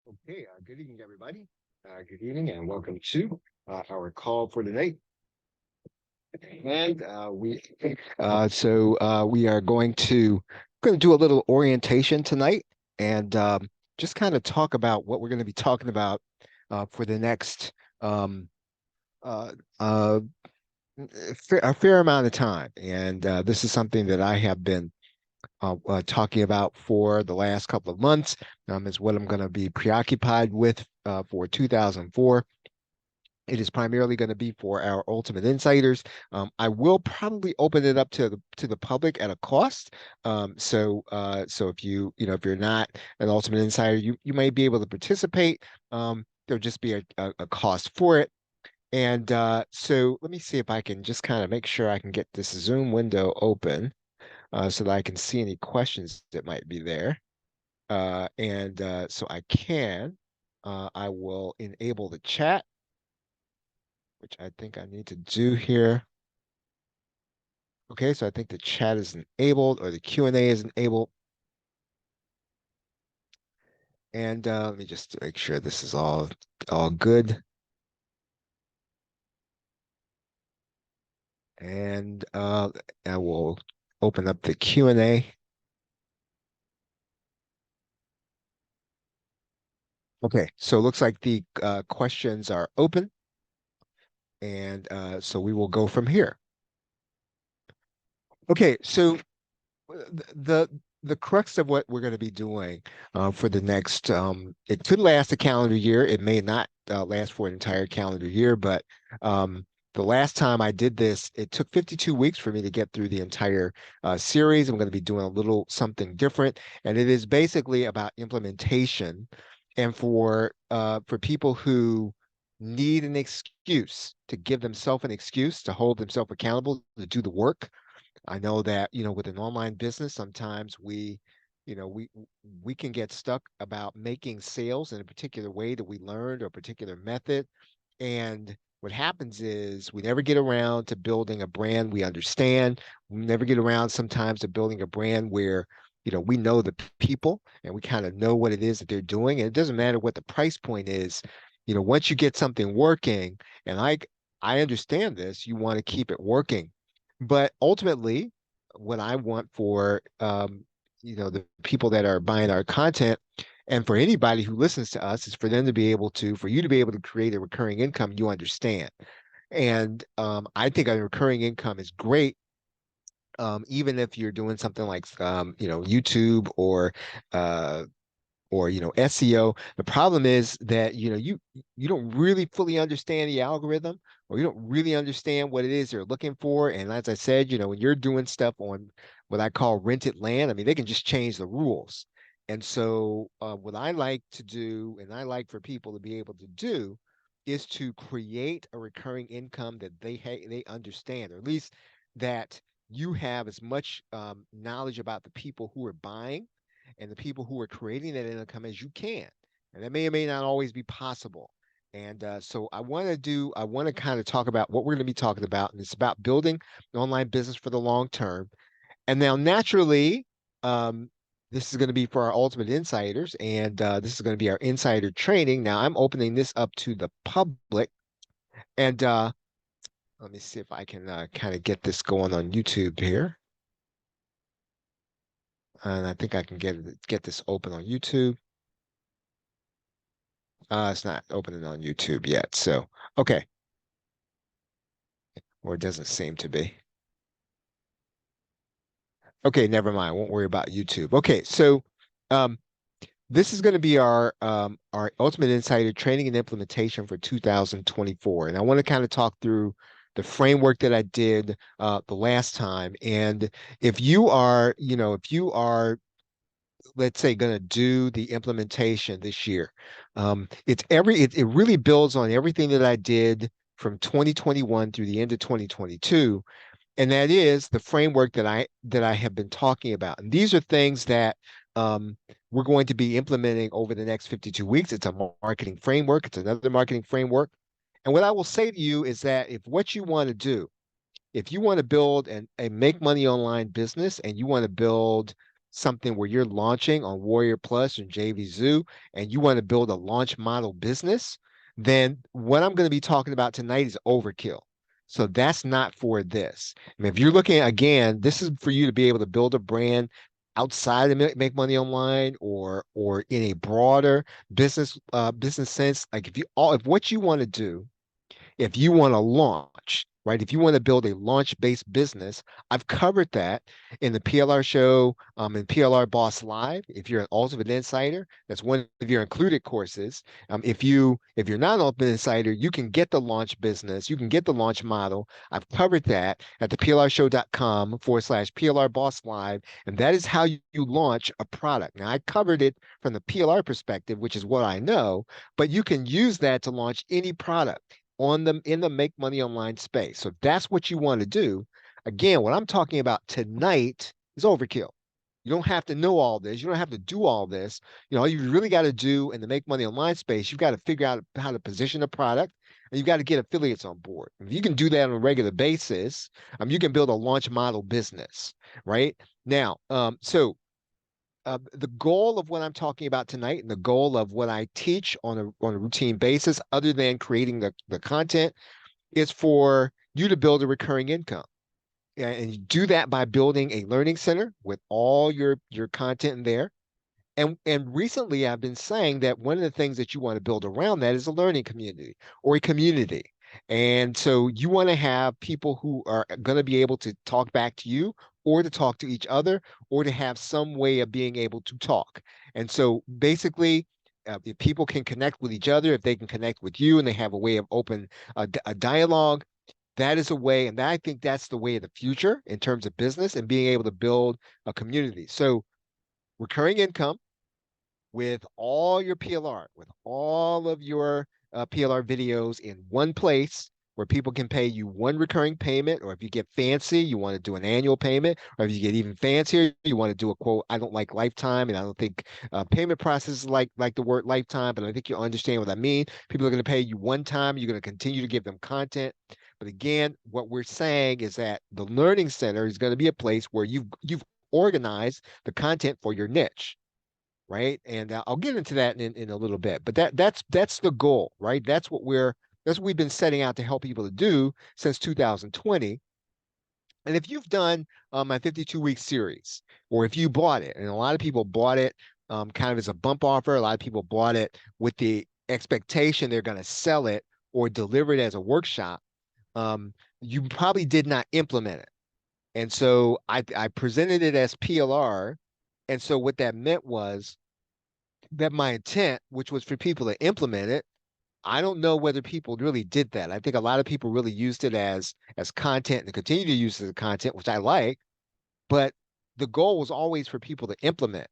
Okay, good evening, everybody. Good evening, and welcome to our call for today. And we are going to do a little orientation tonight, and just kind of talk about what we're going to be talking about for the next um, uh, uh, a fair amount of time. And this is something that I have been talking about for the last couple of months. Is what I'm going to be preoccupied with for 2004. It is primarily going to be for our ultimate insiders. I will probably open it up to the public at a cost. So if you're not an ultimate insider, you may be able to participate. There'll just be a cost for it. And so let me see if I can just kind of make sure I can get this Zoom window open so that I can see any questions that might be there. So I will enable the chat, which I think I need to do here. Okay, so I think the chat is enabled or the Q&A is enabled. And let me just make sure this is all good. And I will open up the Q&A. Okay, so it looks like the questions are open. And so we will go from here. Okay, so the the crux of what we're going to be doing for the next it could last a calendar year. It may not last for an entire calendar year, but the last time I did this, it took 52 weeks for me to get through the entire series. I'm going to be doing a little something different, and it is basically about implementation. And for people who need an excuse to give themselves an excuse to hold themselves accountable to do the work. I know that, with an online business, sometimes you know, we we can get stuck about making sales in a particular way that we learned or a particular method. And what happens is we never get around to building a brand we understand. We never get around sometimes to building a brand where, we know the people and we kind of know what it is that they're doing. And it doesn't matter what the price point is. Once you get something working, and I understand this, you want to keep it working. But ultimately, what I want for the people that are buying our content and for anybody who listens to us is for them to be able to, for you to be able to create a recurring income you understand. And I think a recurring income is great, even if you're doing something like YouTube uh, or SEO. The problem is that you don't really fully understand the algorithm, or you don't really understand what it is they're looking for. And as I said, when you're doing stuff on what I call rented land, I mean, they can just change the rules. And so what I like to do, and I like for people to be able to do, is to create a recurring income that they understand, or at least that you have as much knowledge about the people who are buying and the people who are creating that income as you can. And that may or may not always be possible. And so I want to kind of talk about what we're going to be talking about. And it's about building an online business for the long term. And now, naturally, um, this is going to be for our ultimate insiders. And this is going to be our insider training. Now, I'm opening this up to the public. And let me see if I can kind of get this going on YouTube here. And I think I can get this open on YouTube. It's not opening on YouTube yet. So, okay. Or it doesn't seem to be. Okay, never mind. Won't worry about YouTube. Okay, so um, this is going to be our Ultimate Insider training and implementation for 2024. And I want to kind of talk through the framework that I did the last time. And if you are, let's say, going to do the implementation this year. It really builds on everything that I did from 2021 through the end of 2022, and that is the framework that I have been talking about. And these are things that we're going to be implementing over the next 52 weeks. It's a marketing framework. It's another marketing framework. And what I will say to you is that if you want to build a make money online business, and you want to build something where you're launching on Warrior Plus and JVZoo, and you want to build a launch model business, then what I'm going to be talking about tonight is overkill. So that's not for this. I mean, if you're looking again, this is for you to be able to build a brand outside of make money online, or in a broader business sense. Like if what you want to do, if you want to launch, right? If you want to build a launch-based business, I've covered that in the PLR show, and PLR Boss Live. If you're an Ultimate Insider, that's one of your included courses. If you're not an Ultimate Insider, you can get the launch business, you can get the launch model. I've covered that at the PLRshow.com/PLR Boss Live, and that is how you launch a product. Now I covered it from the PLR perspective, which is what I know, but you can use that to launch any product in the make money online space. So that's what you want to do. Again, what I'm talking about tonight is overkill. You don't have to know all this. You don't have to do all this. All you really got to do in the make money online space, you've got to figure out how to position a product, and you've got to get affiliates on board. If you can do that on a regular basis, you can build a launch model business, right? Now, the goal of what I'm talking about tonight, and the goal of what I teach on a routine basis, other than creating the content, is for you to build a recurring income. And you do that by building a learning center with all your content in there. And recently I've been saying that one of the things that you want to build around that is a learning community, or a community. And so you want to have people who are going to be able to talk back to you, or to talk to each other, or to have some way of being able to talk. And so basically, if people can connect with each other, if they can connect with you, and they have a way of open a dialogue, that is a way, and I think that's the way of the future in terms of business and being able to build a community. So recurring income with all your PLR, with all of your PLR videos in one place, where people can pay you one recurring payment, or if you get fancy, you want to do an annual payment, or if you get even fancier, you want to do a quote. I don't like lifetime, and I don't think payment processes like the word lifetime, but I think you understand what I mean. People are going to pay you one time. You're going to continue to give them content. But again, what we're saying is that the Learning Center is going to be a place where you've organized the content for your niche, right? And I'll get into that in a little bit. But that's the goal, right? That's what we've been setting out to help people to do since 2020. And if you've done my 52-week series, or if you bought it, and a lot of people bought it kind of as a bump offer, a lot of people bought it with the expectation they're going to sell it or deliver it as a workshop, you probably did not implement it. And so I presented it as PLR. And so what that meant was that my intent, which was for people to implement it, I don't know whether people really did that. I think a lot of people really used it as content, and continue to use it as content, which I like, but the goal was always for people to implement.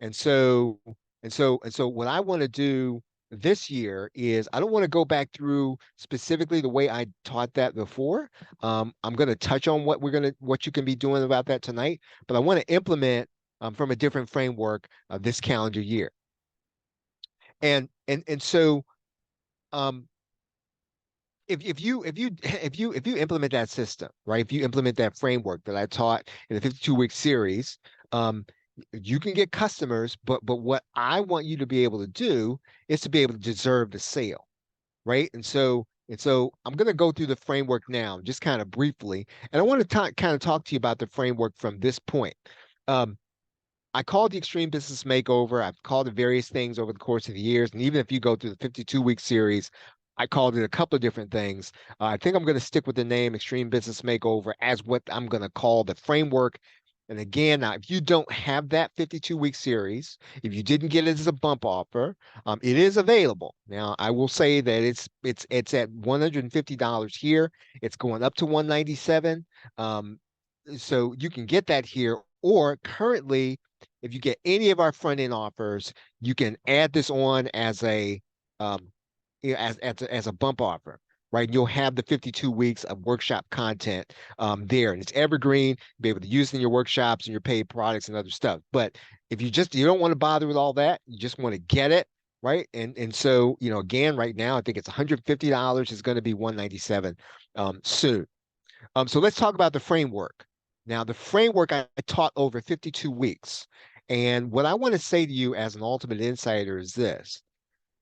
And so what I want to do this year is, I don't want to go back through specifically the way I taught that before. I'm going to touch on what you can be doing about that tonight, but I want to implement from a different framework this calendar year. And so um, if you implement that system, right? If you implement that framework that I taught in the 52-week series, you can get customers, but what I want you to be able to do is to be able to deserve the sale, right? And so I'm going to go through the framework now, just kind of briefly, and I want to kind of talk to you about the framework from this point. I called the Extreme Business Makeover. I've called it various things over the course of the years. And even if you go through the 52-week series, I called it a couple of different things. I think I'm going to stick with the name Extreme Business Makeover as what I'm going to call the framework. And again, now, if you don't have that 52-week series, if you didn't get it as a bump offer, it is available. Now, I will say that it's at $150 here. It's going up to $197. So you can get that here, or currently, if you get any of our front end offers, you can add this on as a as a bump offer, right? And you'll have the 52 weeks of workshop content there, and it's evergreen. You'll be able to use it in your workshops and your paid products and other stuff. But if you don't want to bother with all that, you just want to get it, right? And so again, right now I think it's $150. It's going to be $197 soon. So let's talk about the framework. Now, the framework I taught over 52 weeks. And what I want to say to you as an ultimate insider is this.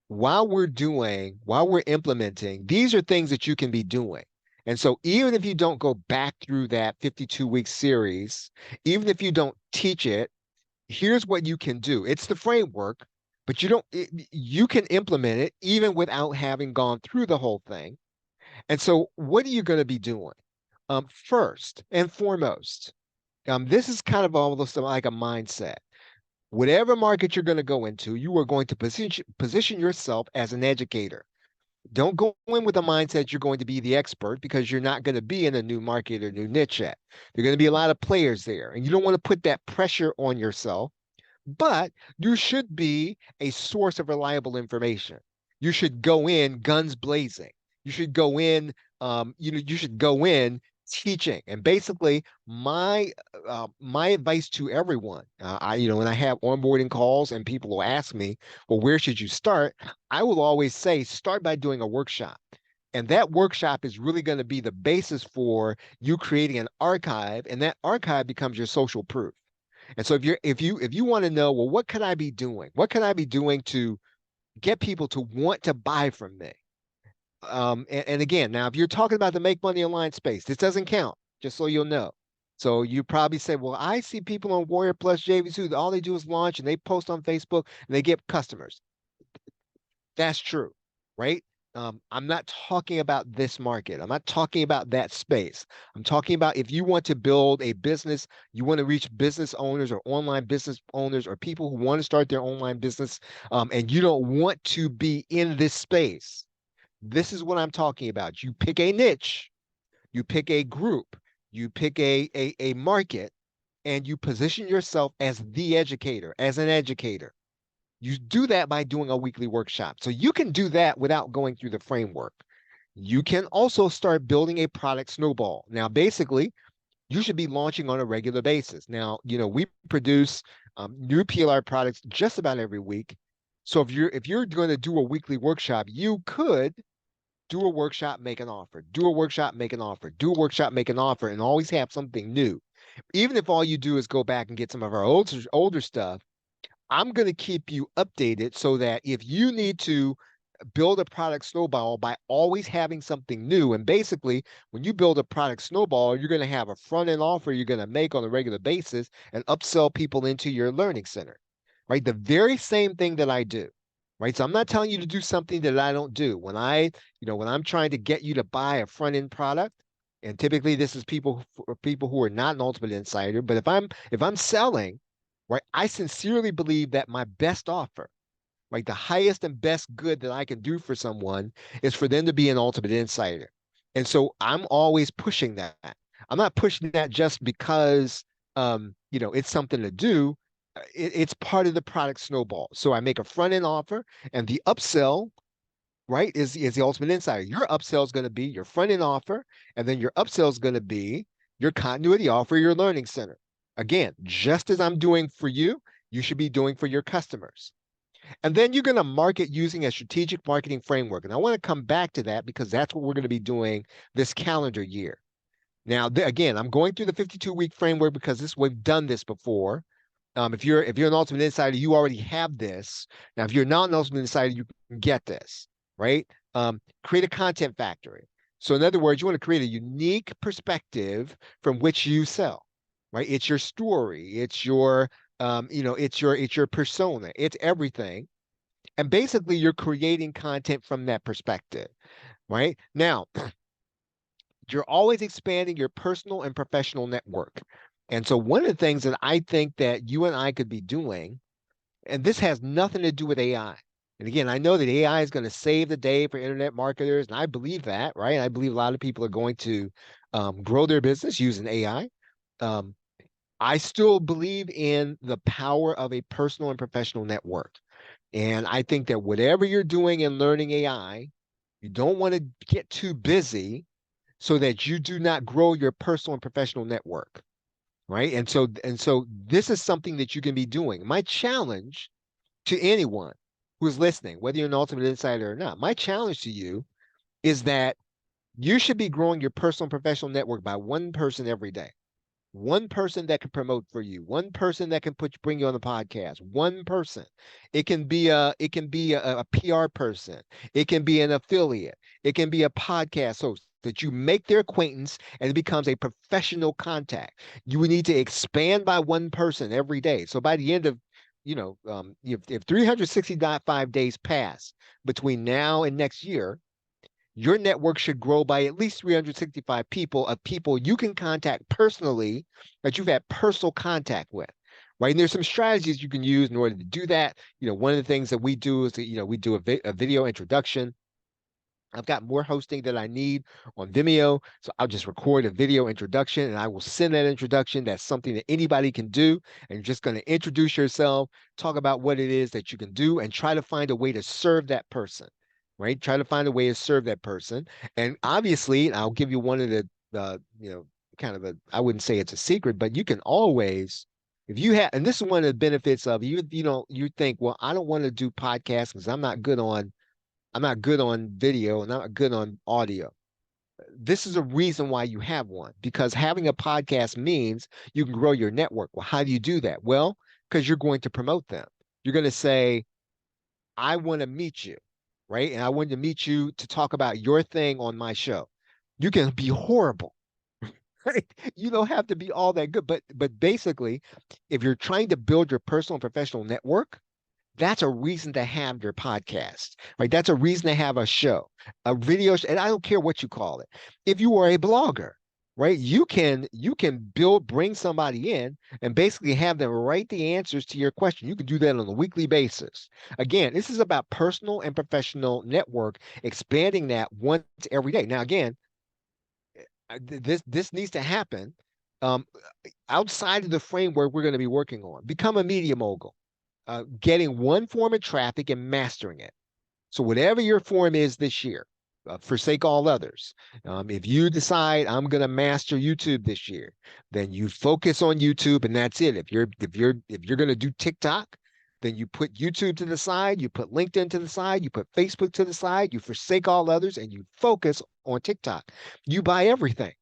While we're implementing, these are things that you can be doing. And so even if you don't go back through that 52-week series, even if you don't teach it, here's what you can do. It's the framework, but you can implement it even without having gone through the whole thing. And so what are you going to be doing? First and foremost, this is kind of almost like a mindset. Whatever market you're going to go into, you are going to position yourself as an educator. Don't go in with a mindset you're going to be the expert, because you're not going to be in a new market or new niche yet. There are going to be a lot of players there, and you don't want to put that pressure on yourself, but you should be a source of reliable information. You should go in guns blazing. You should go in, you should go in teaching. And basically, my advice to everyone, when I have onboarding calls and people will ask me, well, where should you start? I will always say, start by doing a workshop. And that workshop is really going to be the basis for you creating an archive, and that archive becomes your social proof. And so if you want to know, well, what could I be doing? What could I be doing to get people to want to buy from me? And again, now if you're talking about the make money online space, this doesn't count, just so you'll know. So you probably say, well, I see people on Warrior Plus JV2, all they do is launch and they post on Facebook and they get customers. That's true, right? I'm not talking about this market. I'm not talking about that space. I'm talking about if you want to build a business, you want to reach business owners or online business owners or people who want to start their online business, and you don't want to be in this space. This is what I'm talking about. You pick a niche, you pick a group, you pick a market, and you position yourself as the educator, as an educator. You do that by doing a weekly workshop. So you can do that without going through the framework. You can also start building a product snowball. Now, basically, you should be launching on a regular basis. Now, we produce new PLR products just about every week. So if you're going to do a weekly workshop, you could do a workshop, make an offer, do a workshop, make an offer, do a workshop, make an offer, and always have something new. Even if all you do is go back and get some of our older stuff, I'm going to keep you updated so that if you need to build a product snowball by always having something new, and basically when you build a product snowball, you're going to have a front end offer you're going to make on a regular basis and upsell people into your learning center, right? The very same thing that I do, right? So I'm not telling you to do something that I don't do. When I'm trying to get you to buy a front end product, and typically this is people who are not an ultimate insider, but if I'm selling, right, I sincerely believe that my best offer, right, the highest and best good that I can do for someone is for them to be an ultimate insider. And so I'm always pushing that. I'm not pushing that just because it's something to do. It's part of the product snowball. So I make a front end offer, and the upsell, right, is the ultimate insider. Your upsell is going to be your front end offer, and then your upsell is going to be your continuity offer, your learning center. Again, just as I'm doing for you, you should be doing for your customers. And then you're going to market using a strategic marketing framework. And I want to come back to that because that's what we're going to be doing this calendar year. Now, again, I'm going through the 52-week framework because we've done this before. If you're an ultimate insider, you already have this. Now, if you're not an ultimate insider, you can get this, right? Create a content factory. So in other words, you want to create a unique perspective from which you sell, right? It's your story. It's your it's your persona. It's everything. And basically, you're creating content from that perspective, right? Now, you're always expanding your personal and professional network. And so one of the things that I think that you and I could be doing, and this has nothing to do with AI. And again, I know that AI is going to save the day for internet marketers, and I believe that, right? I believe a lot of people are going to grow their business using AI. I still believe in the power of a personal and professional network. And I think that whatever you're doing in learning AI, you don't want to get too busy so that you do not grow your personal and professional network, right? And so this is something that you can be doing. My challenge to anyone who's listening, whether you're an ultimate insider or not, my challenge to you is that you should be growing your personal and professional network by one person every day. One person that can promote for you, one person that can bring you on the podcast, one person. It can be a PR person, it can be an affiliate, it can be a podcast host that you make their acquaintance and it becomes a professional contact. You would need to expand by one person every day. So by the end of, if 365 days pass between now and next year, your network should grow by at least 365 people of people you can contact personally, that you've had personal contact with. Right. And there's some strategies you can use in order to do that. One of the things that we do is that, we do a video introduction. I've got more hosting that I need on Vimeo. So I'll just record a video introduction and I will send that introduction. That's something that anybody can do. And you're just going to introduce yourself, talk about what it is that you can do, and try to find a way to serve that person. Right? Try to find a way to serve that person. And obviously, I'll give you one of the kind of I wouldn't say it's a secret, but you can always, if you have, and this is one of the benefits of you think, well, I don't want to do podcasts because I'm not good on video and I'm not good on audio. This is a reason why you have one, because having a podcast means you can grow your network. Well, how do you do that? Well, because you're going to promote them. You're going to say, I want to meet you, right? And I want to meet you to talk about your thing on my show. You can be horrible, right? You don't have to be all that good. But basically, if you're trying to build your personal and professional network, that's a reason to have your podcast, right? That's a reason to have a show, a video, and I don't care what you call it. If you are a blogger, right, you can bring somebody in and basically have them write the answers to your question. You can do that on a weekly basis. Again, this is about personal and professional network, expanding that once every day. Now, again, this needs to happen um, outside of the framework we're going to be working on. Become a media mogul, getting one form of traffic and mastering it. So whatever your form is this year, forsake all others. If you decide I'm going to master YouTube this year, then you focus on YouTube and that's it. If you're going to do TikTok, then you put YouTube to the side, you put LinkedIn to the side, you put Facebook to the side, you forsake all others, and you focus on TikTok. You buy everything,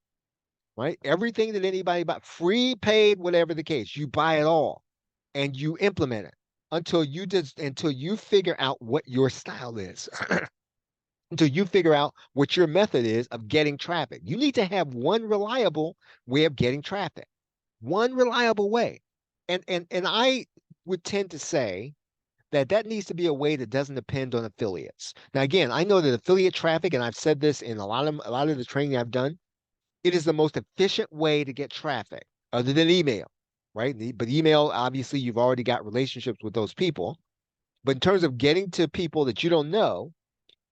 right? Everything that anybody buy, free, paid, whatever the case, you buy it all and you implement it until you figure out what your style is. Until you figure out what your method is of getting traffic. You need to have one reliable way of getting traffic. One reliable way. And I would tend to say that needs to be a way that doesn't depend on affiliates. Now again, I know that affiliate traffic, and I've said this in a lot of the training I've done, it is the most efficient way to get traffic other than email, right? But email, obviously, you've already got relationships with those people. But in terms of getting to people that you don't know,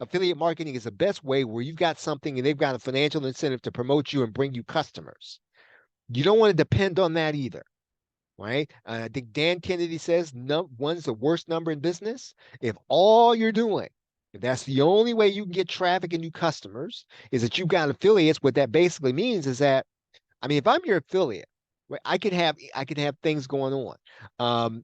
affiliate marketing is the best way, where you've got something and they've got a financial incentive to promote you and bring you customers. You don't want to depend on that either, right? I think Dan Kennedy says one's the worst number in business. If all you're doing, if that's the only way you can get traffic and new customers, is that you've got affiliates, what that basically means is that, I mean, if I'm your affiliate, right, I could have things going on.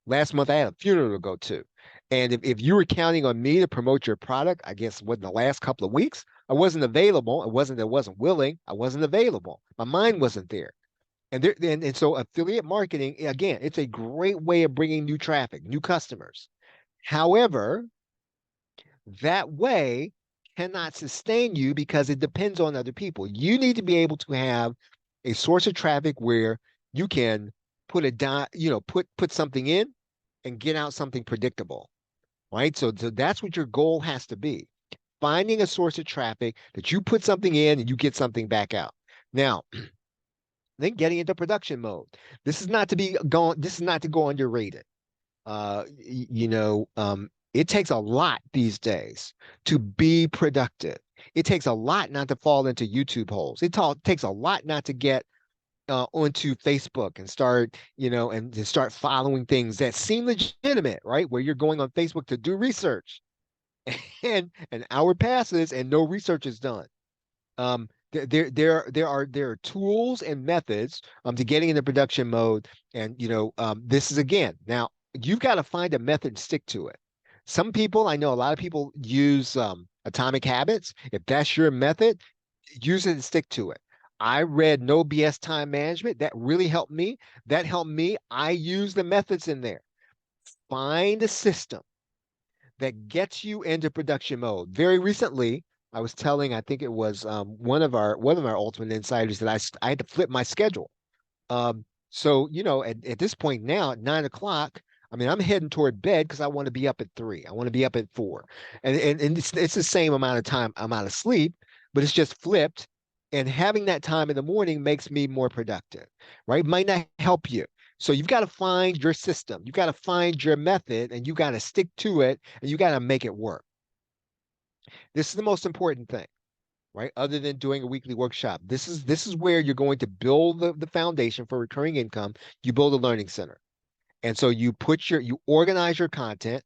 Last month I had a funeral to go to. And if you were counting on me to promote your product, I guess what, in the last couple of weeks, I wasn't available. It wasn't that I wasn't willing. I wasn't available. My mind wasn't there. And so affiliate marketing, again, it's a great way of bringing new traffic, new customers. However, that way cannot sustain you because it depends on other people. You need to be able to have a source of traffic where you can put something in and get out something predictable, right? So that's what your goal has to be. Finding a source of traffic that you put something in and you get something back out. Now, then getting into production mode. This is not to go underrated. It takes a lot these days to be productive. It takes a lot not to fall into YouTube holes. Takes a lot not to get onto Facebook and and to start following things that seem legitimate, right? Where you're going on Facebook to do research, and an hour passes and no research is done. There are tools and methods to getting into production mode, and this is, again, now you've got to find a method and stick to it. Some people, I know a lot of people use Atomic Habits. If that's your method, use it and stick to it. I read No BS Time Management. That really helped me. That helped me. I use the methods in there. Find a system that gets you into production mode. Very recently, I was telling, I think it was one of our ultimate insiders that I had to flip my schedule. So, at this point now at 9 o'clock, I mean, I'm heading toward bed because I want to be up at 3. I want to be up at 4. And it's the same amount of time I'm out of sleep, but it's just flipped. And having that time in the morning makes me more productive, right? Might not help you. So you've got to find your system. You've got to find your method and you got to stick to it and you got to make it work. This is the most important thing, right? Other than doing a weekly workshop. This is where you're going to build the foundation for recurring income. You build a learning center. And so you organize your content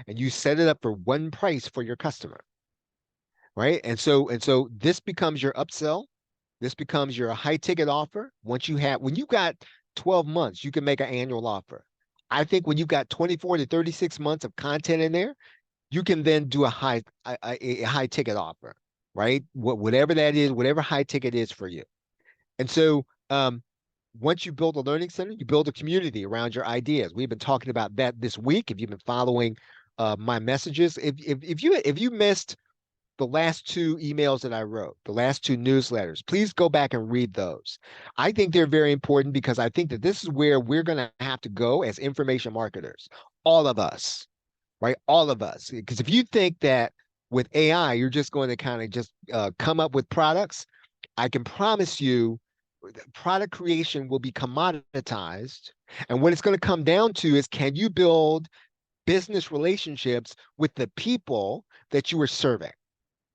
and you set it up for one price for your customer, right? And so this becomes your upsell. This becomes your high ticket offer. When you got 12 months, you can make an annual offer. I think when you've got 24 to 36 months of content in there, you can then do a high ticket offer, right? Whatever that is, whatever high ticket is for you. And so once you build a learning center, you build a community around your ideas. We've been talking about that this week. If you've been following my messages, if you missed the last 2 emails that I wrote, the last 2 newsletters, please go back and read those. I think they're very important because I think that this is where we're going to have to go as information marketers, all of us, right? All of us. Because if you think that with AI, you're just going to kind of just come up with products, I can promise you product creation will be commoditized. And what it's going to come down to is, can you build business relationships with the people that you are serving?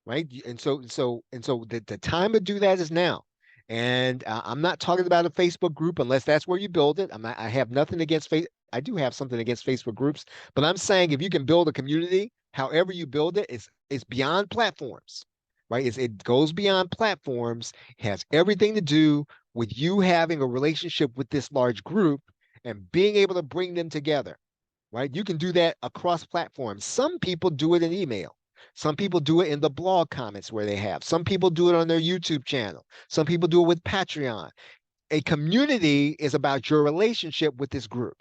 Right. And so the time to do that is now. And I'm not talking about a Facebook group unless that's where you build it. I have nothing against I do have something against Facebook groups, but I'm saying if you can build a community, however you build it, it's beyond platforms, right? It goes beyond platforms, has everything to do with you having a relationship with this large group and being able to bring them together, right? You can do that across platforms. Some people do it in email. Some people do it in the blog comments where they have. Some people do it on their YouTube channel. Some people do it with Patreon. A community is about your relationship with this group.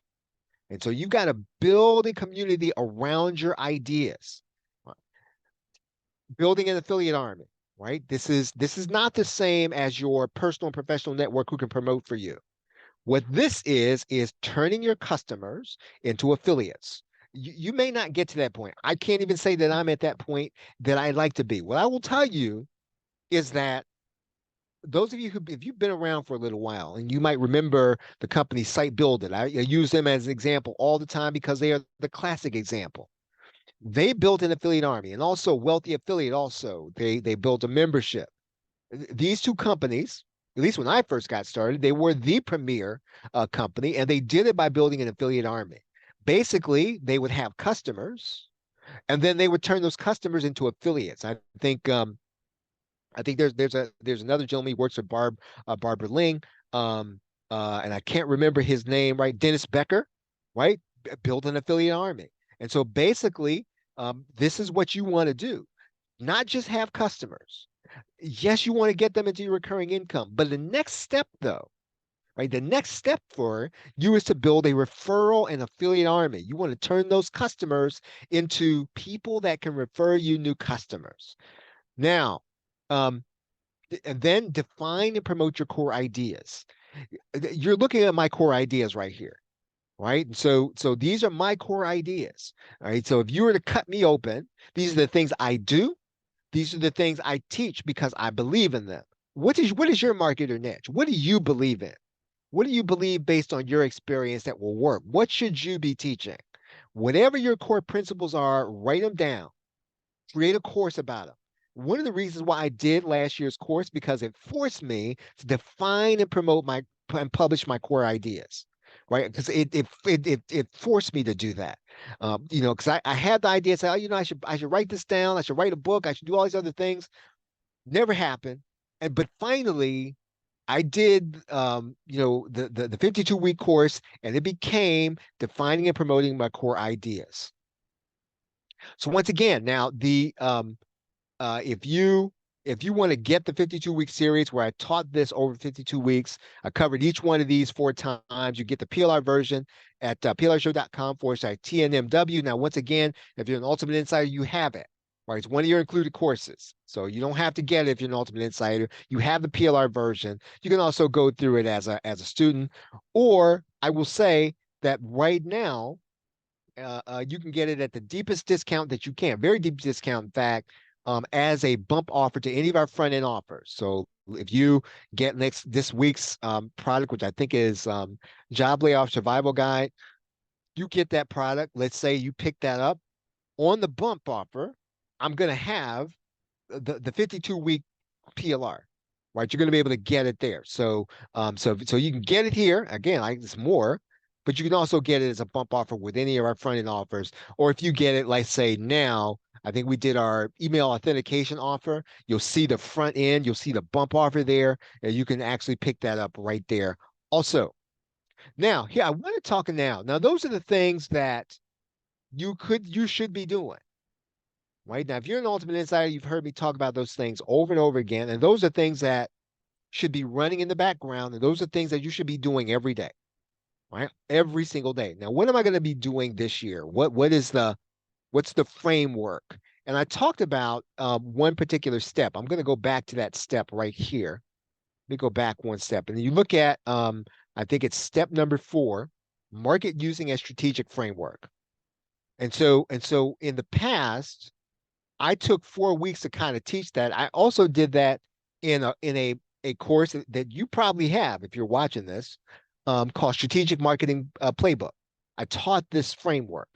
And so you've got to build a community around your ideas. Building an affiliate army, right? This is not the same as your personal and professional network who can promote for you. What this is turning your customers into affiliates. You may not get to that point. I can't even say that I'm at that point that I'd like to be. What I will tell you is that those of you if you've been around for a little while, and you might remember the company Site Build It. I use them as an example all the time because they are the classic example. They built an affiliate army, and also Wealthy Affiliate also. They built a membership. These 2 companies, at least when I first got started, they were the premier company, and they did it by building an affiliate army. Basically, they would have customers, and then they would turn those customers into affiliates. I think there's another gentleman who works with Barbara Ling, and I can't remember his name, right? Dennis Becker, right? Build an affiliate army. And so basically, this is what you want to do. Not just have customers. Yes, you want to get them into your recurring income, but the next step, though, right? The next step for you is to build a referral and affiliate army. You want to turn those customers into people that can refer you new customers. Now, and then define and promote your core ideas. You're looking at my core ideas right here, right? So these are my core ideas. All right. So if you were to cut me open, these are the things I do. These are the things I teach because I believe in them. What is your market or niche? What do you believe in? What do you believe based on your experience that will work? What should you be teaching? Whatever your core principles are, write them down. Create a course about them. One of the reasons why I did last year's course, because it forced me to define and promote and publish my core ideas, right? Because it forced me to do that. Because I had the idea, say, oh, I should write this down. I should write a book. I should do all these other things. Never happened. But finally, I did, the 52-week course, and it became defining and promoting my core ideas. So once again, now if you If you want to get the 52-week series where I taught this over 52 weeks, I covered each one of these 4 times. You get the PLR version at plrshow.com/TNMW. Now, once again, if you're an Ultimate Insider, you have it. Right, it's one of your included courses. So you don't have to get it if you're an Ultimate Insider. You have the PLR version. You can also go through it as a student. Or I will say that right now, you can get it at the deepest discount that you can, very deep discount, in fact, as a bump offer to any of our front end offers. So if you get this week's product, which I think is Job Layoff Survival Guide, you get that product. Let's say you pick that up on the bump offer. I'm going to have the 52-week PLR. Right, you're going to be able to get it there. So, so you can get it here again. It's more, but you can also get it as a bump offer with any of our front end offers. Or if you get it, like say now, I think we did our email authentication offer. You'll see the front end, you'll see the bump offer there, and you can actually pick that up right there. Also, now here I want to talk now. Now, those are the things that you should be doing. Right now, if you're an Ultimate Insider, you've heard me talk about those things over and over again. And those are things that should be running in the background. And those are things that you should be doing every day, right? Every single day. Now, what am I going to be doing this year? What's the framework? And I talked about one particular step. I'm going to go back to that step right here. Let me go back one step. And you look at, I think it's step number 4, market using a strategic framework. And so in the past, I took 4 weeks to kind of teach that. I also did that in a course that you probably have if you're watching this, called Strategic Marketing Playbook. I taught this framework,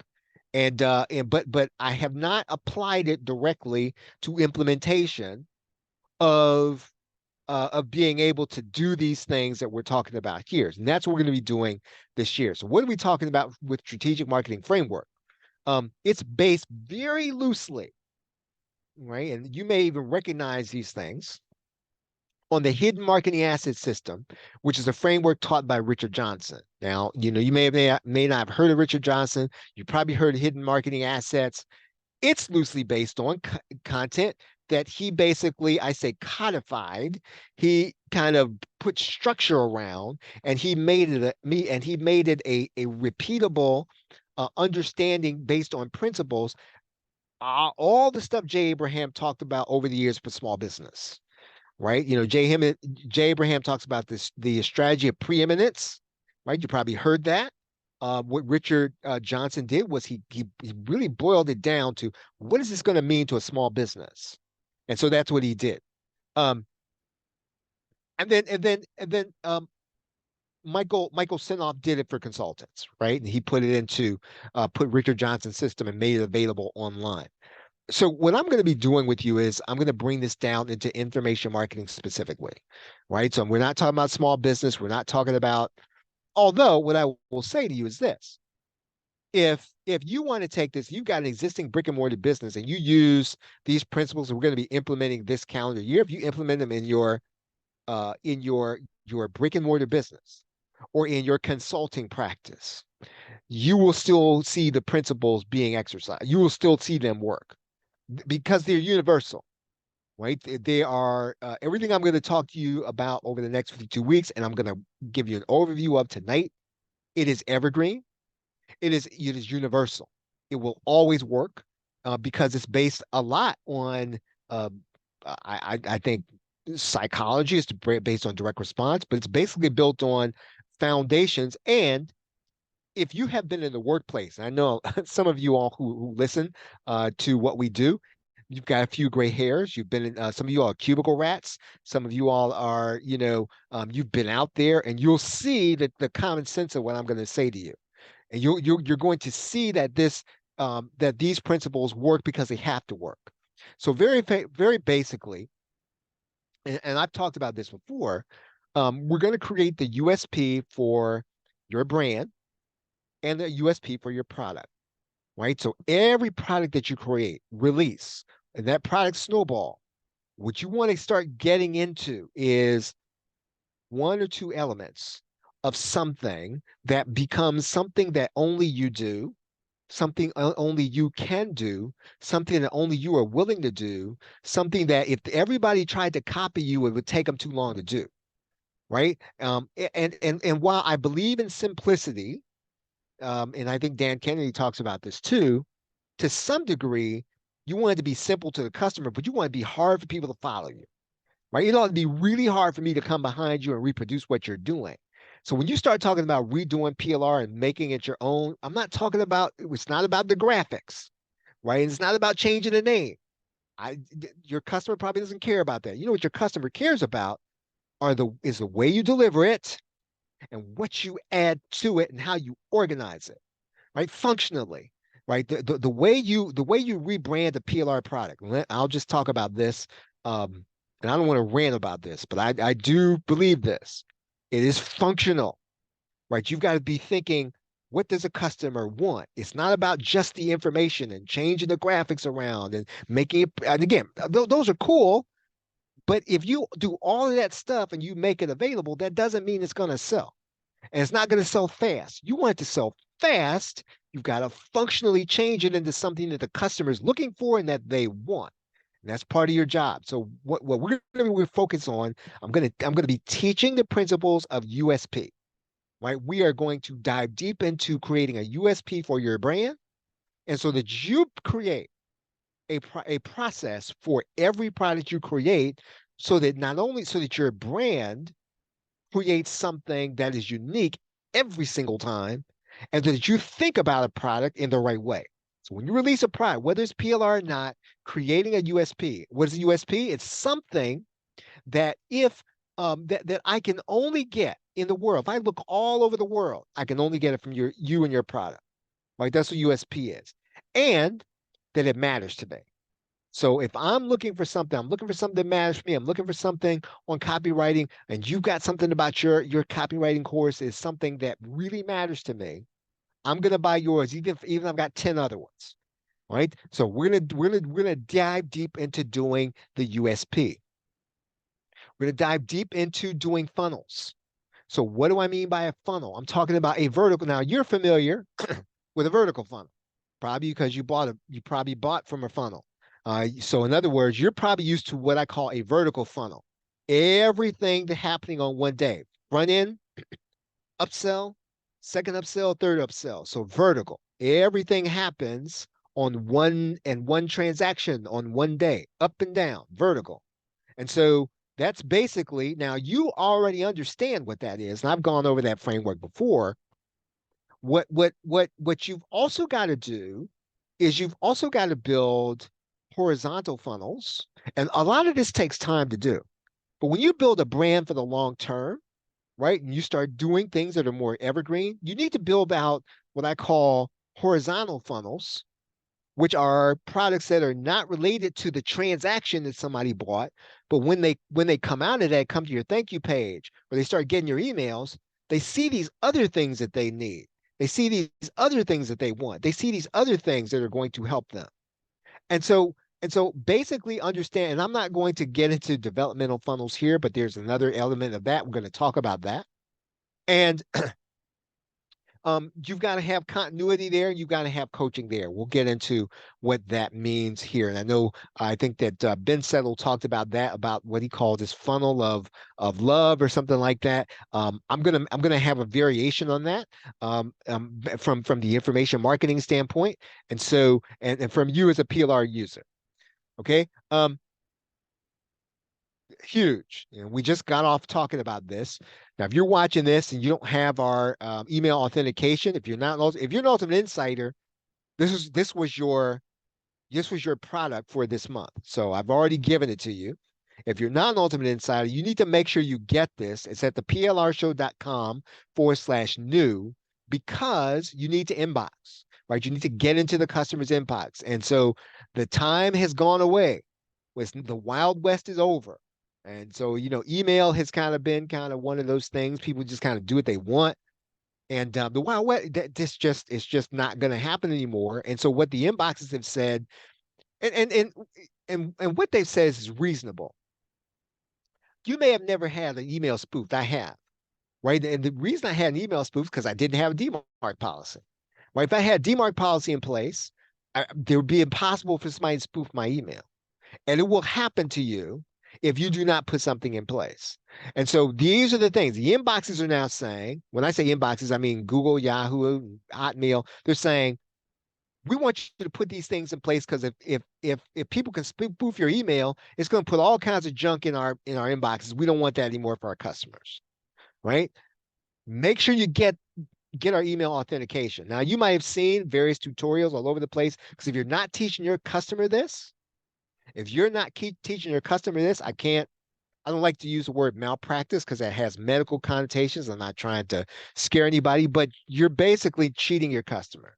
but I have not applied it directly to implementation of being able to do these things that we're talking about here. And that's what we're going to be doing this year. So what are we talking about with Strategic Marketing Framework? It's based very loosely, right? And you may even recognize these things on the hidden marketing asset system, which is a framework taught by Richard Johnson. Now, you may not have heard of Richard Johnson. You probably heard of hidden marketing assets. It's loosely based on content that he basically, I say, codified. He kind of put structure around, and he made it a repeatable understanding based on principles. All the stuff Jay Abraham talked about over the years for small business, right? Jay Abraham talks about the strategy of preeminence, right? You probably heard that. What Richard Johnson did was he really boiled it down to what is this going to mean to a small business, and so that's what he did. And then Michael Sinoff did it for consultants, right? And he put it into put Richard Johnson's system and made it available online. So what I'm going to be doing with you is I'm going to bring this down into information marketing specifically, right? So we're not talking about small business. We're not talking about, although what I will say to you is this. If you want to take this, you've got an existing brick and mortar business and you use these principles that we're going to be implementing this calendar year, if you implement them in your brick and mortar business or in your consulting practice, you will still see the principles being exercised. You will still see them work because they're universal, right? They are everything I'm going to talk to you about over the next 52 weeks, and I'm going to give you an overview of tonight. It is evergreen. It is universal. It will always work because it's based a lot on, I think, psychology is based on direct response, but it's basically built on foundations. And if you have been in the workplace, and I know some of you all who listen to what we do, you've got a few gray hairs. You've been in, some of you all are cubicle rats. Some of you all are, you've been out there, and you'll see that the common sense of what I'm going to say to you. And you're going to see that that these principles work because they have to work. So very basically, and I've talked about this before, we're going to create the USP for your brand and the USP for your product, right? So every product that you create, release, and that product snowball, what you want to start getting into is 1 or 2 elements of something that becomes something that only you do, something only you can do, something that only you are willing to do, something that if everybody tried to copy you, it would take them too long to do, right? And while I believe in simplicity, and I think Dan Kennedy talks about this too, to some degree, you want it to be simple to the customer, but you want it to be hard for people to follow you, right? It ought to be really hard for me to come behind you and reproduce what you're doing. So when you start talking about redoing PLR and making it your own, I'm not talking about, it's not about the graphics, right? It's not about changing the name. Your customer probably doesn't care about that. You know what your customer cares about is the way you deliver it and what you add to it and how you organize it, right? Functionally, right? The way you rebrand a PLR product. I'll just talk about this, and I don't want to rant about this, but I do believe this. It is functional, right? You've got to be thinking, what does a customer want? It's not about just the information and changing the graphics around and making it. And again, those are cool, but if you do all of that stuff and you make it available, that doesn't mean it's going to sell. And it's not going to sell fast. You want it to sell fast. You've got to functionally change it into something that the customer is looking for and that they want. And that's part of your job. So what we're going to focus on, I'm going to be teaching the principles of USP, right? We are going to dive deep into creating a USP for your brand. And so that you create a process for every product you create so that not only so that your brand create something that is unique every single time, and that you think about a product in the right way. So when you release a product, whether it's PLR or not, creating a USP. What is a USP? It's something that if that I can only get in the world. If I look all over the world, I can only get it from you and your product. Right? That's what USP is. And that it matters to me. So if I'm looking for something, I'm looking for something that matters to me. I'm looking for something on copywriting, and you've got something about your copywriting course is something that really matters to me. I'm gonna buy yours, even if I've got 10 other ones. Right. So we're gonna dive deep into doing the USP. We're gonna dive deep into doing funnels. So what do I mean by a funnel? I'm talking about a vertical. Now you're familiar with a vertical funnel, probably because you probably bought from a funnel. So in other words, you're probably used to what I call a vertical funnel. Everything that's happening on one day, front end, upsell, second upsell, third upsell. So vertical, everything happens on one transaction on one day, up and down, vertical. And so that's basically, now you already understand what that is. And I've gone over that framework before. What you've also got to do is you've also got to build horizontal funnels. And a lot of this takes time to do. But when you build a brand for the long term, right, and you start doing things that are more evergreen, you need to build out what I call horizontal funnels, which are products that are not related to the transaction that somebody bought, but when they come out of that, come to your thank you page, or they start getting your emails, they see these other things that they need. They see these other things that they want. They see these other things that are going to help them. And so basically understand, and I'm not going to get into developmental funnels here, but there's another element of that. We're going to talk about that. And you've got to have continuity there. You've got to have coaching there. We'll get into what that means here. And I think that Ben Settle talked about that, about what he called this funnel of love or something like that. I'm gonna have a variation on that from the information marketing standpoint, and from you as a PLR user. Okay. Huge. We just got off talking about this. Now, if you're watching this and you don't have our email authentication, if you're an Ultimate Insider, this was your product for this month. So I've already given it to you. If you're not an Ultimate Insider, you need to make sure you get this. It's at the plrshow.com/new, because you need to inbox, right? You need to get into the customer's inbox. And so the time has gone away. The Wild West is over. And so, email has kind of been kind of one of those things. People just kind of do what they want. And the Wild West, it's just not going to happen anymore. And so what the inboxes have said, and what they've said is reasonable. You may have never had an email spoofed. I have, right? And the reason I had an email spoof is because I didn't have a DMARC policy. right? If I had DMARC policy in place, it would be impossible for somebody to spoof my email. And it will happen to you if you do not put something in place. And so these are the things the inboxes are now saying. When I say inboxes, I mean Google, Yahoo, Hotmail. They're saying, we want you to put these things in place because if people can spoof your email, it's going to put all kinds of junk in our inboxes. We don't want that anymore for our customers, right? Make sure you get our email authentication. Now, you might have seen various tutorials all over the place because if you're not teaching your customer this, if you're not teaching your customer this, I don't like to use the word malpractice because that has medical connotations. I'm not trying to scare anybody, but you're basically cheating your customer.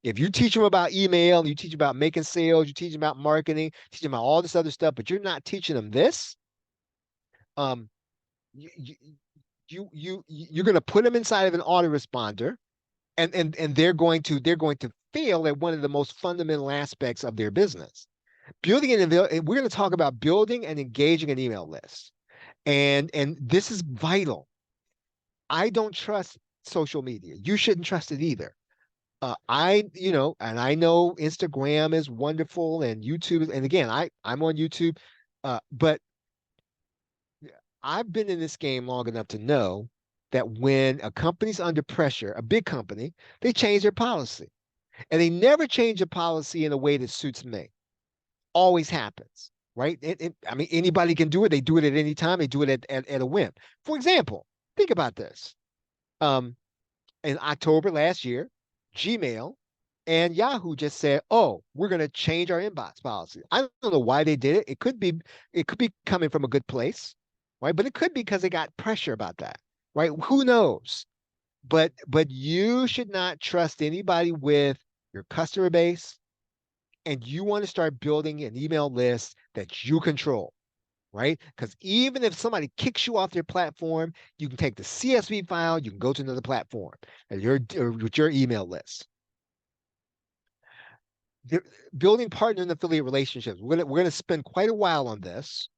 If you teach them about email, you teach them about making sales, you teach them about marketing, teach them about all this other stuff, but you're not teaching them this, um, you, you're going to put them inside of an autoresponder, and they're going to fail at one of the most fundamental aspects of their business. Building an we're going to talk about building and engaging an email list, and this is vital. I don't trust social media. You shouldn't trust it either. And I know Instagram is wonderful and YouTube, and again, I'm on YouTube, but I've been in this game long enough to know that when a company's under pressure, a big company, they change their policy, and they never change a policy in a way that suits me. Always happens, right? I mean, anybody can do it. They do it at any time. They do it at a whim. For example, think about this. Um, in October last year, Gmail and Yahoo just said, "Oh, we're going to change our inbox policy." I don't know why they did it. It could be coming from a good place, right? But it could be because they got pressure about that, right? Who knows? But you should not trust anybody with your customer base, and you want to start building an email list that you control, right? Because even if somebody kicks you off their platform, you can take the CSV file, you can go to another platform and with your email list. Building partner and affiliate relationships. We're gonna spend quite a while on this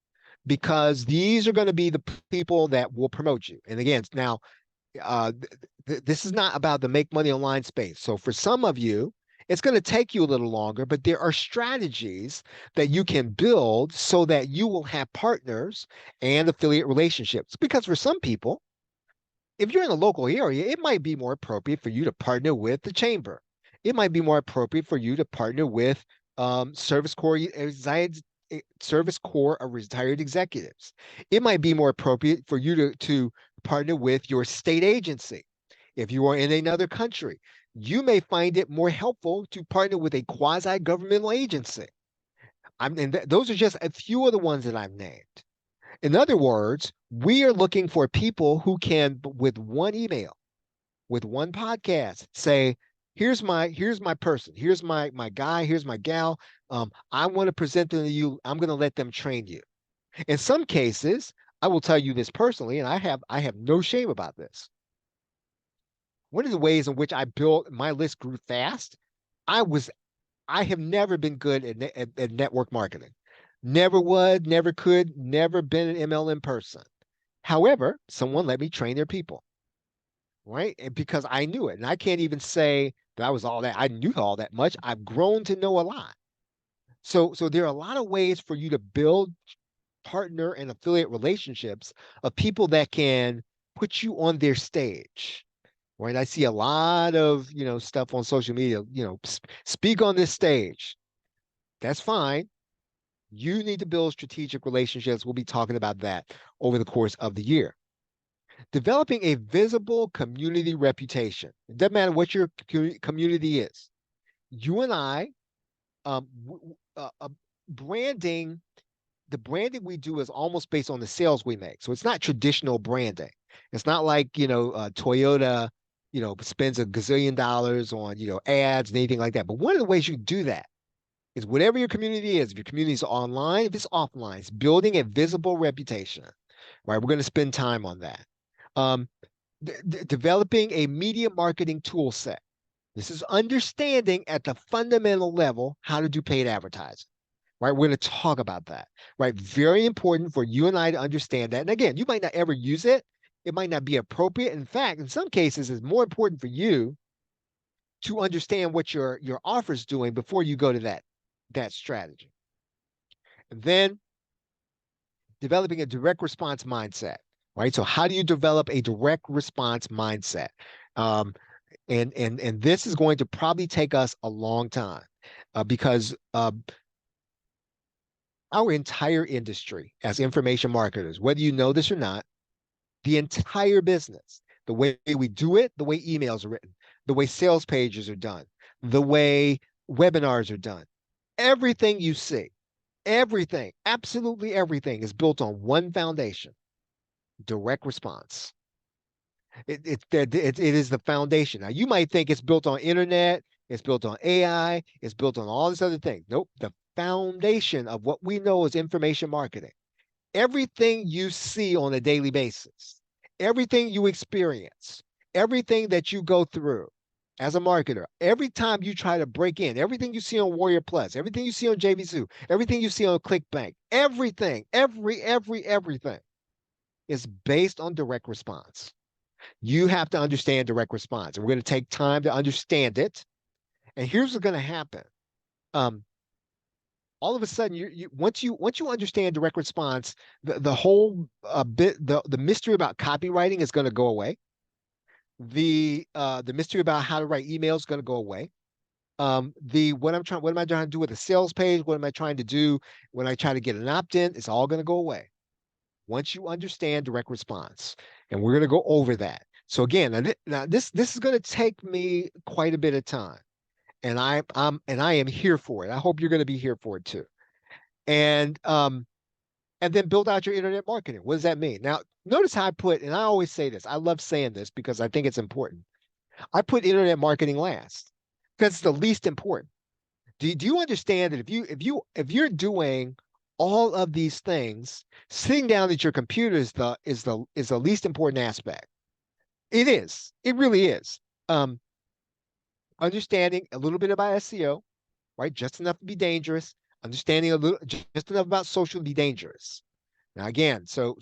because these are going to be the people that will promote you. And again, now this is not about the make money online space. So for some of you, it's going to take you a little longer, but there are strategies that you can build so that you will have partners and affiliate relationships. Because for some people, if you're in a local area, it might be more appropriate for you to partner with the chamber. It might be more appropriate for you to partner with Service Corps Service Corps of retired executives. It might be more appropriate for you to partner with your state agency. If you are in another country, you may find it more helpful to partner with a quasi-governmental agency. Those are just a few of the ones that I've named. In other words, we are looking for people who can, with one email, with one podcast, say, here's my person, here's my guy, here's my gal. I want to present them to you. I'm going to let them train you. In some cases, I will tell you this personally, and I have no shame about this. One of the ways in which I built my list grew fast, I have never been good at network marketing. Never was, never could, never been an MLM person. However, someone let me train their people, right? And because I knew it, and I can't even say that I knew all that much. I've grown to know a lot. So there are a lot of ways for you to build partner and affiliate relationships of people that can put you on their stage. Right. I see a lot of, stuff on social media, speak on this stage. That's fine. You need to build strategic relationships. We'll be talking about that over the course of the year. Developing a visible community reputation. It doesn't matter what your community is. You and I, branding, the branding we do is almost based on the sales we make. So it's not traditional branding. It's not like, Toyota, spends a gazillion dollars on, ads and anything like that. But one of the ways you do that is whatever your community is, if your community is online, if it's offline, it's building a visible reputation, right? We're going to spend time on that. Developing a media marketing tool set. This is understanding at the fundamental level how to do paid advertising, right? We're going to talk about that, right? Very important for you and I to understand that. And again, you might not ever use it. It might not be appropriate. In fact, in some cases, it's more important for you to understand what your offer is doing before you go to that strategy. And then developing a direct response mindset, right? So how do you develop a direct response mindset? Um, and this is going to probably take us a long time because our entire industry as information marketers, whether you know this or not, the entire business, the way we do it, the way emails are written, the way sales pages are done, the way webinars are done, everything you see, everything, absolutely everything is built on one foundation: direct response. It is the foundation. Now, you might think it's built on internet, it's built on AI, it's built on all this other thing. Nope. The foundation of what we know is information marketing. Everything you see on a daily basis, everything you experience, everything that you go through as a marketer, every time you try to break in, everything you see on Warrior Plus, everything you see on JVZoo, everything you see on ClickBank, everything, everything is based on direct response. You have to understand direct response. And we're going to take time to understand it. And here's what's going to happen. All of a sudden, once you understand direct response, the whole the mystery about copywriting is going to go away. The mystery about how to write emails is going to go away. What am I trying to do with a sales page? What am I trying to do when I try to get an opt-in? It's all going to go away once you understand direct response. And we're going to go over that. So again, now this is going to take me quite a bit of time, and I am here for it. I hope you're going to be here for it too. And then build out your internet marketing. What does that mean? Now, notice how I put, and I always say this. I love saying this because I think it's important. I put internet marketing last because it's the least important. Do you understand that if you're doing all of these things, sitting down at your computer is the least important aspect. It is. It really is. Um, Understanding a little bit about SEO, right? Just enough to be dangerous. Understanding a little, just enough about social to be dangerous. Now, again, so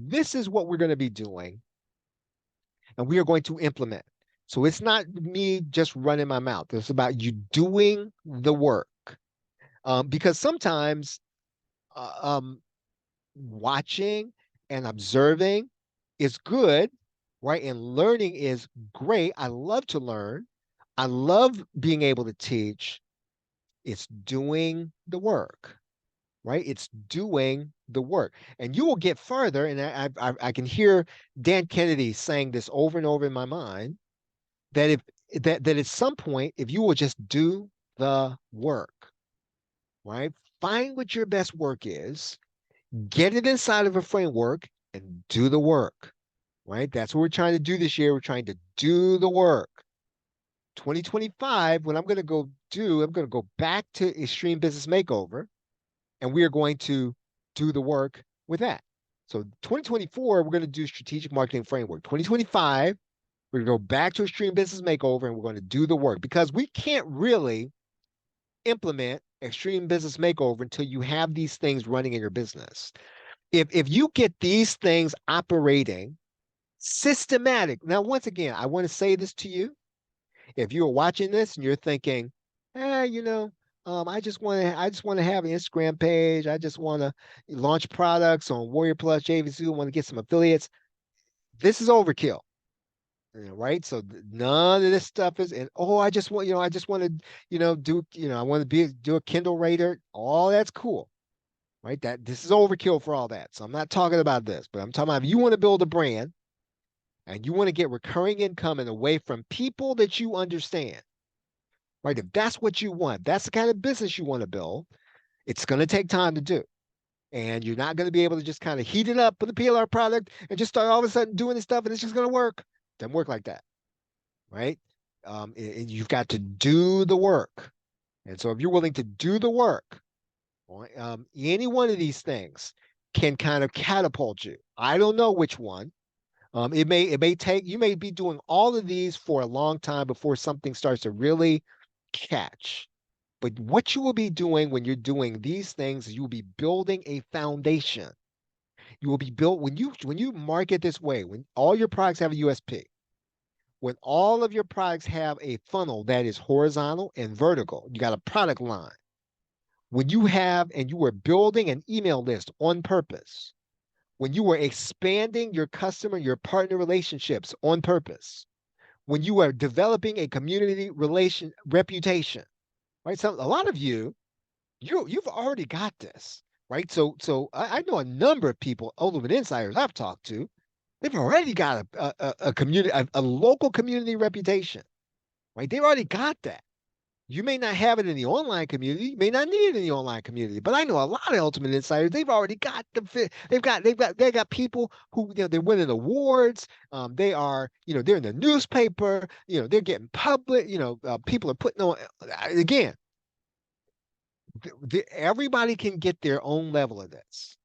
this is what we're going to be doing, and we are going to implement. So it's not me just running my mouth. It's about you doing the work. Because sometimes uh, um, watching and observing is good, right? And learning is great. I love to learn. I love being able to teach. It's doing the work, right? It's doing the work. And you will get further. And I can hear Dan Kennedy saying this over and over in my mind that that at some point, if you will just do the work, right? Find what your best work is, get it inside of a framework, and do the work, right? That's what we're trying to do this year. We're trying to do the work. 2025, what I'm going to I'm going to go back to Extreme Business Makeover, and we are going to do the work with that. So 2024, we're going to do strategic marketing framework. 2025, we're going to go back to Extreme Business Makeover, and we're going to do the work because we can't really implement Extreme Business Makeover until you have these things running in your business. If you get these things operating systematic, now once again, I want to say this to you. If you're watching this and you're thinking, I just want to have an Instagram page. I just want to launch products on Warrior Plus, JVZoo, want to get some affiliates. This is overkill, right? So none of this stuff is, and I just want to, I want to do a Kindle Reader. All that's cool, right? That this is overkill for all that. So I'm not talking about this, but I'm talking about if you want to build a brand and you want to get recurring income and away from people that you understand, right? If that's what you want, that's the kind of business you want to build, it's going to take time to do. And you're not going to be able to just kind of heat it up with a PLR product and just start all of a sudden doing this stuff and it's just going to work. Doesn't work like that, right? You've got to do the work. And so if you're willing to do the work, any one of these things can kind of catapult you. I don't know which one. It may take, you may be doing all of these for a long time before something starts to really catch. But what you will be doing when you're doing these things is you will be building a foundation. You will be built when you market this way, when all your products have a USP, when all of your products have a funnel that is horizontal and vertical, you got a product line. When you have and you were building an email list on purpose, when you were expanding your customer, your partner relationships on purpose, when you are developing a community relation reputation, right? So a lot of you've already got this, right? So I know a number of people, ultimate insiders I've talked to, they've already got a community, a local community reputation, right? They've already got that. You may not have it in the online community, you may not need it in the online community, but I know a lot of ultimate insiders, they've already got they got people who, they're winning awards. They are, they're in the newspaper, they're getting public, people are putting on, again, everybody can get their own level of this.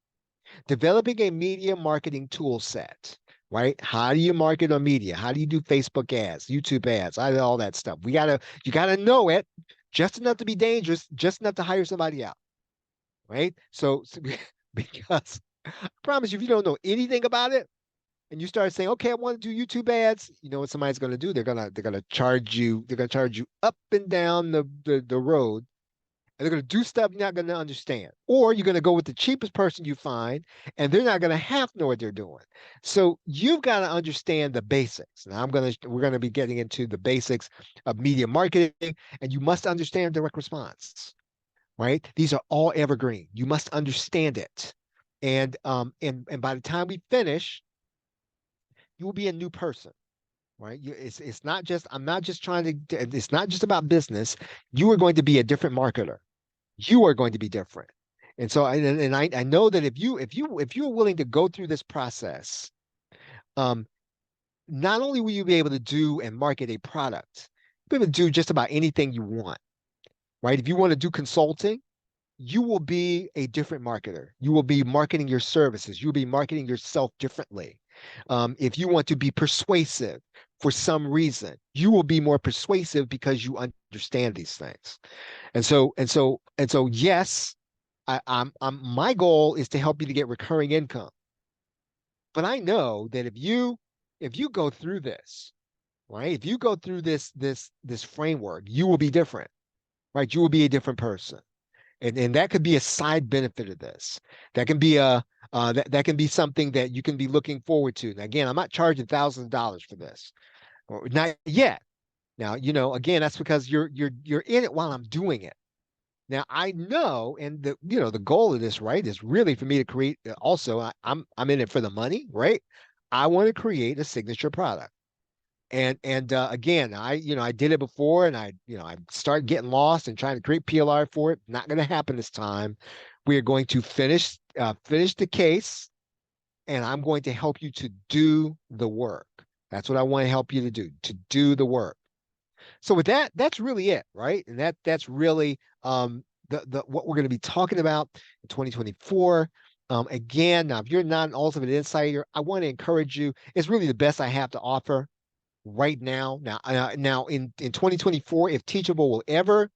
Developing a media marketing tool set, right? How do you market on media? How do you do Facebook ads, YouTube ads, all that stuff? You gotta know it just enough to be dangerous, just enough to hire somebody out, right? So because I promise you, if you don't know anything about it and you start saying, okay, I want to do YouTube ads, you know what somebody's gonna do? They're gonna charge you up and down the road, and they're going to do stuff you're not going to understand. Or you're going to go with the cheapest person you find, and they're not going to half know what they're doing. So you've got to understand the basics. Now we're going to be getting into the basics of media marketing, and you must understand direct response, right? These are all evergreen. You must understand it. And by the time we finish, you will be a new person. Right. It's not just, I'm not just trying to, it's not just about business. You are going to be a different marketer. You are going to be different. And so I know that if you're willing to go through this process, um, not only will you be able to do and market a product, you'll be able to do just about anything you want, right? If you want to do consulting, you will be a different marketer. You will be marketing your services. You'll be marketing yourself differently. If you want to be persuasive for some reason, you will be more persuasive because you understand these things. And so, yes, my goal is to help you to get recurring income. But I know that if you go through this, right? If you go through this framework, you will be different, right? You will be a different person. And that could be a side benefit of this. That can be that can be something that you can be looking forward to. Now, again, I'm not charging thousands of dollars for this, or not yet. Now, again, that's because you're in it while I'm doing it. Now I know, and the goal of this, right, is really for me to create. Also, I'm in it for the money, right? I want to create a signature product. And again, I did it before, and I started getting lost and trying to create PLR for it. Not going to happen this time. We are going to finish the case, and I'm going to help you to do the work. That's what I want to help you to do the work. So with that, that's really it, right? And that's really the what we're going to be talking about in 2024. Again, now if you're not an ultimate insider, I want to encourage you. It's really the best I have to offer right now. Now in 2024, if Teachable will ever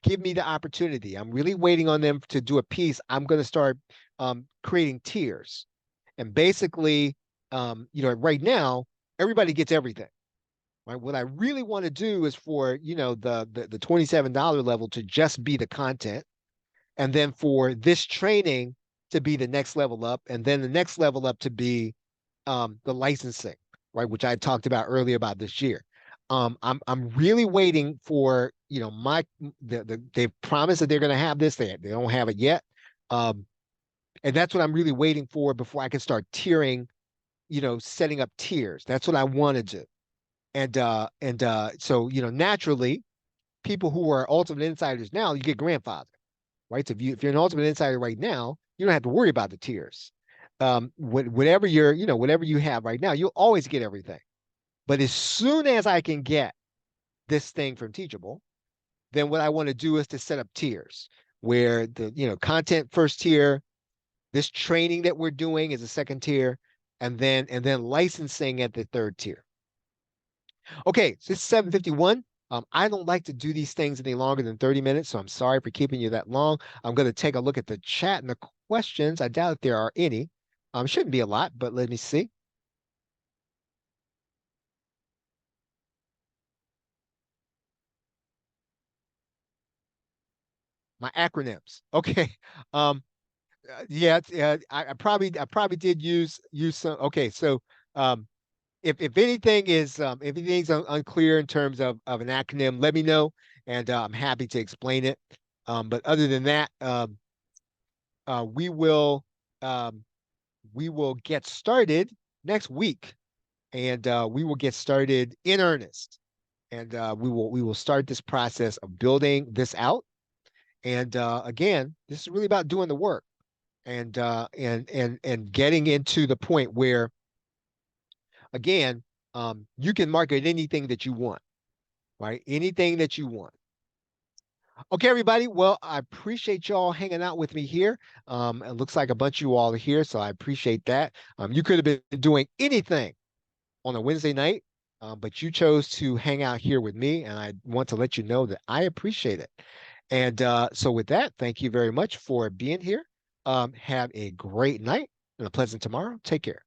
give me the opportunity, I'm really waiting on them to do a piece. I'm going to start creating tiers, and basically, right now everybody gets everything. Right. What I really want to do is for, the $27 level to just be the content. And then for this training to be the next level up. And then the next level up to be the licensing, right? Which I talked about earlier about this year. I'm really waiting for, they've promised that they're going to have this. They don't have it yet. And that's what I'm really waiting for before I can start tiering, setting up tiers. That's what I want to do. So naturally, people who are ultimate insiders now, you get grandfathered, right? So if you're an ultimate insider right now, you don't have to worry about the tiers. Whatever whatever you have right now, you'll always get everything. But as soon as I can get this thing from Teachable, then what I want to do is to set up tiers where the content first tier, this training that we're doing is a second tier, and then licensing at the third tier. Okay, so it's 7:51. I don't like to do these things any longer than 30 minutes, so I'm sorry for keeping you that long. I'm going to take a look at the chat and the questions. I doubt if there are any. Shouldn't be a lot, but let me see. my acronyms. Okay. Um, yeah, I probably did use some. Okay, so um, if anything is if anything's unclear in terms of an acronym, let me know, and I'm happy to explain it. But other than that, uh, we will um, we will get started next week, and we will get started in earnest, and we will start this process of building this out. And again, this is really about doing the work and getting into the point where again, you can market anything that you want, right? Anything that you want. Okay, everybody. Well, I appreciate y'all hanging out with me here. It looks like a bunch of you all are here, so I appreciate that. You could have been doing anything on a Wednesday night, but you chose to hang out here with me, and I want to let you know that I appreciate it. And so, with that, thank you very much for being here. Have a great night and a pleasant tomorrow. Take care.